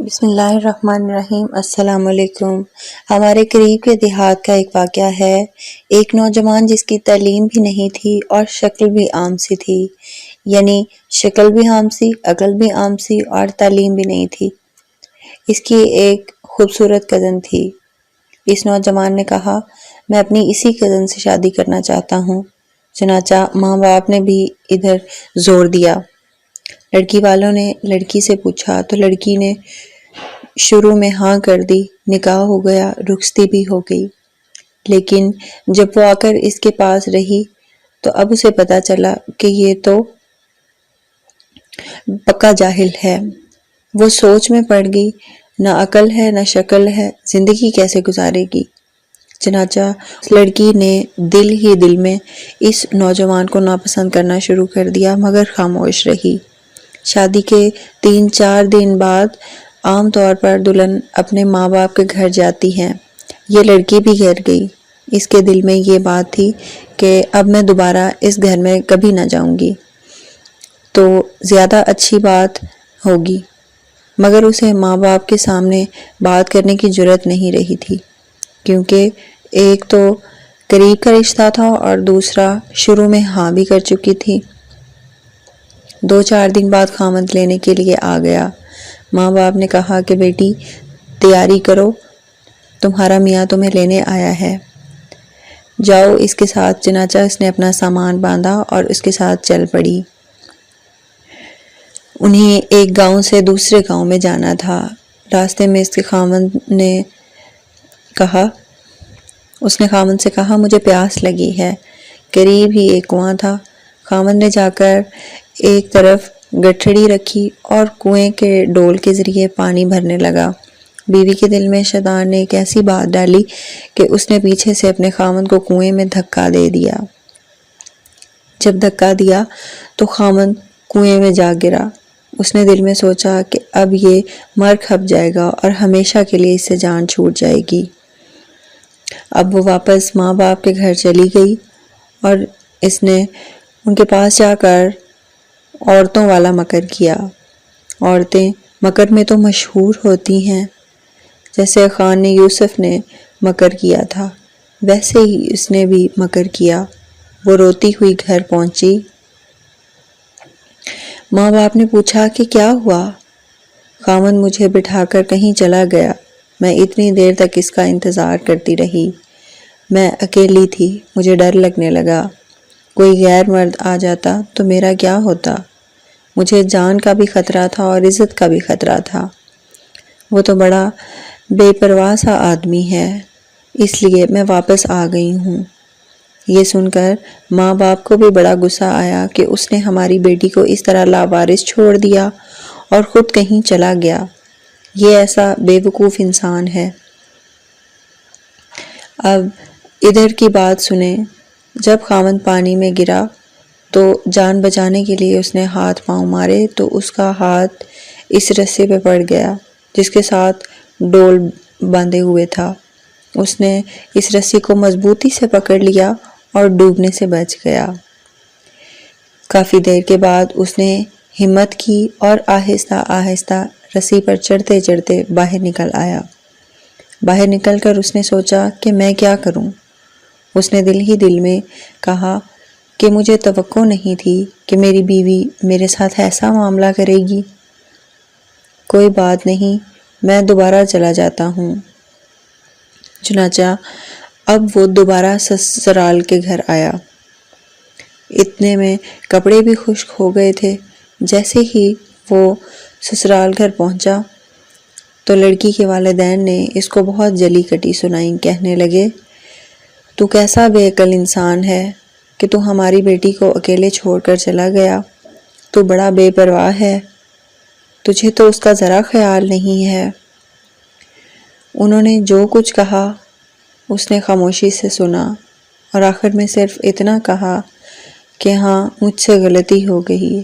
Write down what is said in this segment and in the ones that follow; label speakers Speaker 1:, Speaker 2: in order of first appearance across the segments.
Speaker 1: بسم اللہ الرحمن الرحیم۔ السلام علیکم۔ ہمارے قریب کے دیہات کا ایک واقعہ ہے۔ ایک نوجوان جس کی تعلیم بھی نہیں تھی اور شکل بھی عام سی تھی، یعنی شکل بھی عام سی، عقل بھی عام سی اور تعلیم بھی نہیں تھی۔ اس کی ایک خوبصورت کزن تھی۔ اس نوجوان نے کہا، میں اپنی اسی کزن سے شادی کرنا چاہتا ہوں۔ چنانچہ ماں باپ نے بھی ادھر زور دیا۔ لڑکی والوں نے لڑکی سے پوچھا تو لڑکی نے شروع میں ہاں کر دی، نکاح ہو گیا، رخصتی بھی ہو گئی۔ لیکن جب وہ آ کر اس کے پاس رہی تو اب اسے پتا چلا کہ یہ تو پکا جاہل ہے۔ وہ سوچ میں پڑ گئی، نہ عقل ہے نہ شکل ہے، زندگی کیسے گزارے گی۔ چنانچہ اس لڑکی نے دل ہی دل میں اس نوجوان کو ناپسند کرنا شروع کر دیا، مگر خاموش رہی۔ شادی کے 3-4 دن بعد عام طور پر دلہن اپنے ماں باپ کے گھر جاتی ہے۔ یہ لڑکی بھی گھر گئی۔ اس کے دل میں یہ بات تھی کہ اب میں دوبارہ اس گھر میں کبھی نہ جاؤں گی تو زیادہ اچھی بات ہوگی، مگر اسے ماں باپ کے سامنے بات کرنے کی جرأت نہیں رہی تھی، کیونکہ ایک تو قریب کا رشتہ تھا اور دوسرا شروع میں ہاں بھی کر چکی تھی۔ 2-4 دن بعد خامند لینے کے لیے آ گیا۔ ماں باپ نے کہا کہ بیٹی تیاری کرو، تمہارا میاں تمہیں لینے آیا ہے، جاؤ اس کے ساتھ۔ چنانچہ اس نے اپنا سامان باندھا اور اس کے ساتھ چل پڑی۔ انہیں ایک گاؤں سے دوسرے گاؤں میں جانا تھا۔ راستے میں اس کے خامند نے خامند سے کہا، مجھے پیاس لگی ہے۔ قریب ہی ایک کنواں تھا۔ خامند نے جا کر ایک طرف گٹھڑی رکھی اور کنویں کے ڈول کے ذریعے پانی بھرنے لگا۔ بیوی کے دل میں شیطان نے ایک ایسی بات ڈالی کہ اس نے پیچھے سے اپنے خامند کو کنویں میں دھکا دے دیا۔ جب دھکا دیا تو خامند کنویں میں جا گرا۔ اس نے دل میں سوچا کہ اب یہ مر کھپ جائے گا اور ہمیشہ کے لیے اس سے جان چھوٹ جائے گی۔ اب وہ واپس ماں باپ کے گھر چلی گئی اور اس نے ان کے پاس جا کر عورتوں والا مکر کیا۔ عورتیں مکر میں تو مشہور ہوتی ہیں، جیسے خان نے یوسف نے مکر کیا تھا، ویسے ہی اس نے بھی مکر کیا۔ وہ روتی ہوئی گھر پہنچی۔ ماں باپ نے پوچھا کہ کیا ہوا؟ خامند مجھے بٹھا کر کہیں چلا گیا، میں اتنی دیر تک اس کا انتظار کرتی رہی۔ میں اکیلی تھی، مجھے ڈر لگنے لگا، کوئی غیر مرد آ جاتا تو میرا کیا ہوتا؟ مجھے جان کا بھی خطرہ تھا اور عزت کا بھی خطرہ تھا۔ وہ تو بڑا بے پرواہ سا آدمی ہے، اس لیے میں واپس آ گئی ہوں۔ یہ سن کر ماں باپ کو بھی بڑا غصہ آیا کہ اس نے ہماری بیٹی کو اس طرح لاوارث چھوڑ دیا اور خود کہیں چلا گیا۔ یہ ایسا بے وقوف انسان ہے۔ اب ادھر کی بات سنیں۔ جب خامند پانی میں گرا تو جان بچانے کے لیے اس نے ہاتھ پاؤں مارے تو اس کا ہاتھ اس رسے پہ پڑ گیا جس کے ساتھ ڈول باندھے ہوئے تھا۔ اس نے اس رسی کو مضبوطی سے پکڑ لیا اور ڈوبنے سے بچ گیا۔ کافی دیر کے بعد اس نے ہمت کی اور آہستہ آہستہ رسی پر چڑھتے چڑھتے باہر نکل آیا۔ باہر نکل کر اس نے سوچا کہ میں کیا کروں؟ اس نے دل ہی دل میں کہا کہ مجھے توقع نہیں تھی کہ میری بیوی میرے ساتھ ایسا معاملہ کرے گی۔ کوئی بات نہیں، میں دوبارہ چلا جاتا ہوں۔ چنانچہ اب وہ دوبارہ سسرال کے گھر آیا۔ اتنے میں کپڑے بھی خشک ہو گئے تھے۔ جیسے ہی وہ سسرال گھر پہنچا تو لڑکی کے والدین نے اس کو بہت جلی کٹی سنائی، کہنے لگے، تو کیسا بے عقل انسان ہے کہ تو ہماری بیٹی کو اکیلے چھوڑ کر چلا گیا، تو بڑا بے پرواہ ہے، تجھے تو اس کا ذرا خیال نہیں ہے۔ انہوں نے جو کچھ کہا اس نے خاموشی سے سنا اور آخر میں صرف اتنا کہا کہ ہاں مجھ سے غلطی ہو گئی،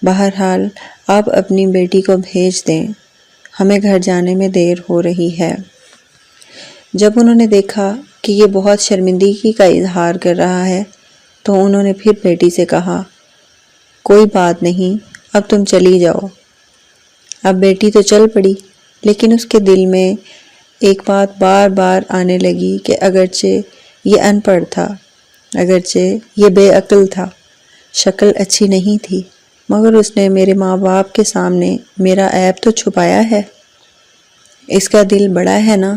Speaker 1: بہرحال آپ اپنی بیٹی کو بھیج دیں، ہمیں گھر جانے میں دیر ہو رہی ہے۔ جب انہوں نے دیکھا کہ یہ بہت شرمندگی کا اظہار کر رہا ہے تو انہوں نے پھر بیٹی سے کہا، کوئی بات نہیں، اب تم چلی جاؤ۔ اب بیٹی تو چل پڑی۔ لیکن اس کے دل میں ایک بات بار بار آنے لگی کہ اگرچہ یہ ان پڑھ تھا، اگرچہ یہ بے عقل تھا، شکل اچھی نہیں تھی، مگر اس نے میرے ماں باپ کے سامنے میرا عیب تو چھپایا ہے۔ اس کا دل بڑا ہے نا،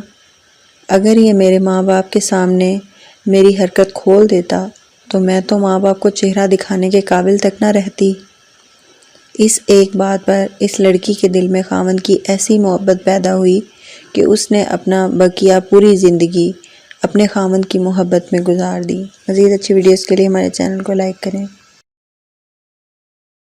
Speaker 1: اگر یہ میرے ماں باپ کے سامنے میری حرکت کھول دیتا تو میں تو ماں باپ کو چہرہ دکھانے کے قابل تک نہ رہتی۔ اس ایک بات پر اس لڑکی کے دل میں خاوند کی ایسی محبت پیدا ہوئی کہ اس نے اپنا بقیہ پوری زندگی اپنے خاوند کی محبت میں گزار دی۔ مزید اچھی ویڈیوز کے لیے ہمارے چینل کو لائک کریں۔